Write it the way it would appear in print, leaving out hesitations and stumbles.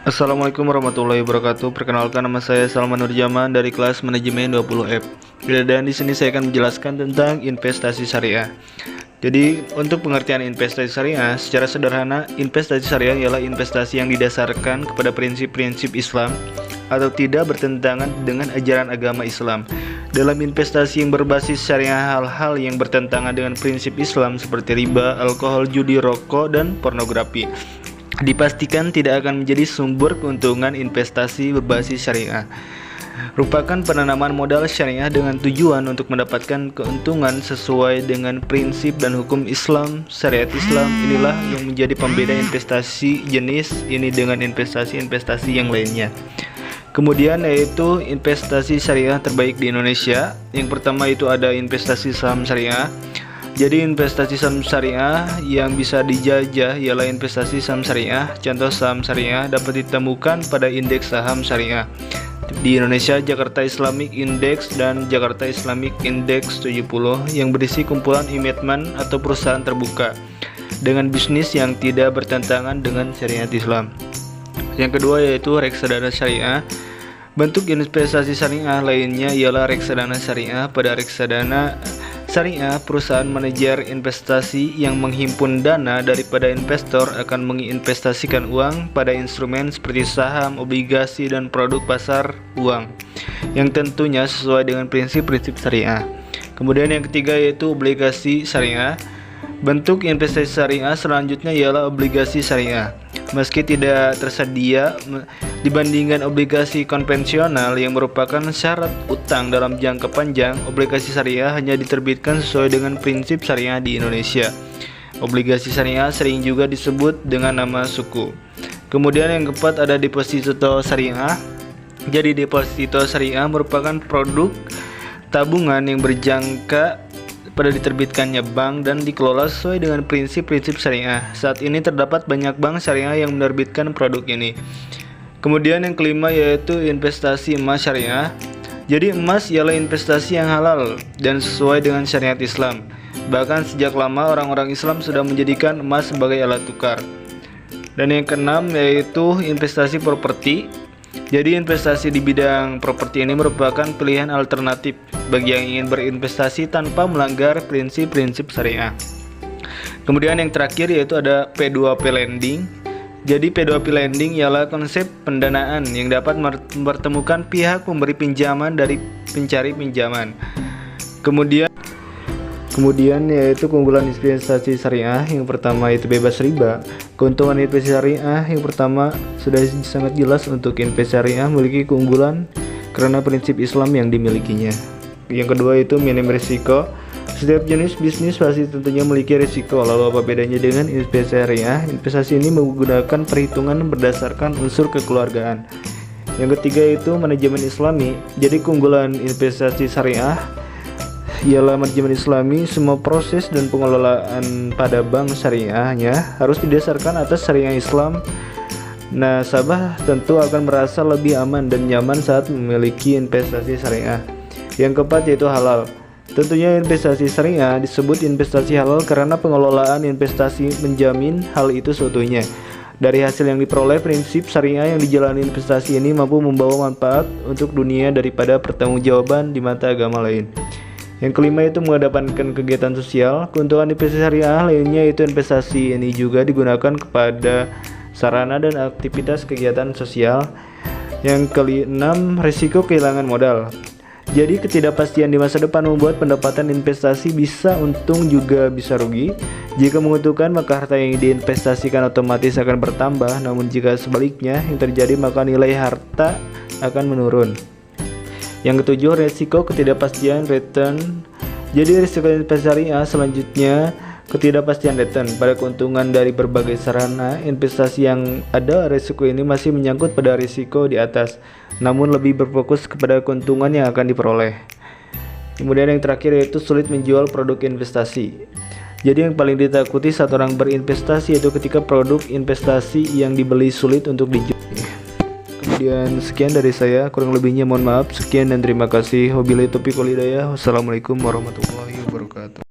Assalamualaikum warahmatullahi wabarakatuh. Perkenalkan, nama saya Salman Nurjaman dari kelas Manajemen 20F. Dan di sini saya akan menjelaskan tentang investasi syariah. Jadi, untuk pengertian investasi syariah, secara sederhana, investasi syariah ialah investasi yang didasarkan kepada prinsip-prinsip Islam atau tidak bertentangan dengan ajaran agama Islam. Dalam investasi yang berbasis syariah, hal-hal yang bertentangan dengan prinsip Islam seperti riba, alkohol, judi, rokok, dan pornografi dipastikan tidak akan menjadi sumber keuntungan. Investasi berbasis syariah merupakan penanaman modal syariah dengan tujuan untuk mendapatkan keuntungan sesuai dengan prinsip dan hukum Islam. Syariat Islam inilah yang menjadi pembeda investasi jenis ini dengan investasi-investasi yang lainnya. Kemudian yaitu investasi syariah terbaik di Indonesia. Yang pertama itu ada investasi saham syariah. Jadi investasi saham syariah yang bisa dijajah ialah investasi saham syariah. Contoh saham syariah dapat ditemukan pada indeks saham syariah di Indonesia, Jakarta Islamic Index dan Jakarta Islamic Index 70 yang berisi kumpulan investment atau perusahaan terbuka dengan bisnis yang tidak bertentangan dengan syariat Islam. Yang kedua yaitu reksadana syariah. Bentuk investasi syariah lainnya ialah reksadana syariah. Pada reksadana syariah, perusahaan manajer investasi yang menghimpun dana daripada investor akan menginvestasikan uang pada instrumen seperti saham, obligasi, dan produk pasar uang yang tentunya sesuai dengan prinsip-prinsip syariah. Kemudian yang ketiga yaitu obligasi syariah. Bentuk investasi syariah selanjutnya ialah obligasi syariah. Meski tidak tersedia dibandingkan obligasi konvensional yang merupakan syarat utang dalam jangka panjang, obligasi syariah hanya diterbitkan sesuai dengan prinsip syariah di Indonesia. Obligasi syariah sering juga disebut dengan nama suku. Kemudian yang keempat ada deposito syariah. Jadi deposito syariah merupakan produk tabungan yang berjangka pada diterbitkannya bank dan dikelola sesuai dengan prinsip-prinsip syariah. Saat ini terdapat banyak bank syariah yang menerbitkan produk ini. Kemudian yang kelima yaitu investasi emas syariah. Jadi emas ialah investasi yang halal dan sesuai dengan syariat Islam. Bahkan sejak lama orang-orang Islam sudah menjadikan emas sebagai alat tukar. Dan yang keenam yaitu investasi properti. Jadi investasi di bidang properti ini merupakan pilihan alternatif bagi yang ingin berinvestasi tanpa melanggar prinsip-prinsip syariah. Kemudian yang terakhir yaitu ada P2P lending. Jadi P2P lending ialah konsep pendanaan yang dapat mempertemukan pihak pemberi pinjaman dari pencari pinjaman. Kemudian yaitu keunggulan investasi syariah. Yang pertama itu bebas riba. Keuntungan investasi syariah yang pertama sudah sangat jelas. Untuk investasi syariah memiliki keunggulan karena prinsip Islam yang dimilikinya. Yang kedua itu minim risiko. Setiap jenis bisnis pasti tentunya memiliki risiko. Lalu apa bedanya dengan investasi syariah? Investasi ini menggunakan perhitungan berdasarkan unsur kekeluargaan. Yang ketiga itu manajemen Islami. Jadi keunggulan investasi syariah ialah manajemen Islami. Semua proses dan pengelolaan pada bank syariahnya harus didasarkan atas syariah Islam. Nasabah tentu akan merasa lebih aman dan nyaman saat memiliki investasi syariah. Yang keempat yaitu halal. Tentunya investasi syariah disebut investasi halal karena pengelolaan investasi menjamin hal itu seutuhnya. Dari hasil yang diperoleh, prinsip syariah yang dijalani investasi ini mampu membawa manfaat untuk dunia daripada pertanggungjawaban di mata agama lain. Yang kelima itu mengedepankan kegiatan sosial. Keuntungan investasi syariah lainnya itu investasi ini juga digunakan kepada sarana dan aktivitas kegiatan sosial. Yang keenam, risiko kehilangan modal. Jadi ketidakpastian di masa depan membuat pendapatan investasi bisa untung juga bisa rugi. Jika menguntungkan maka harta yang diinvestasikan otomatis akan bertambah. Namun jika sebaliknya yang terjadi maka nilai harta akan menurun. Yang ketujuh, risiko ketidakpastian return. Jadi risiko investasi syariah selanjutnya ketidakpastian return. Pada keuntungan dari berbagai sarana investasi yang ada, risiko ini masih menyangkut pada risiko di atas, namun lebih berfokus kepada keuntungan yang akan diperoleh. Kemudian yang terakhir yaitu sulit menjual produk investasi. Jadi yang paling ditakuti saat orang berinvestasi yaitu ketika produk investasi yang dibeli sulit untuk dijual. Kemudian sekian dari saya, kurang lebihnya mohon maaf. Sekian dan terima kasih. Wabillahi taufiq wal hidayah. Wassalamualaikum warahmatullahi wabarakatuh.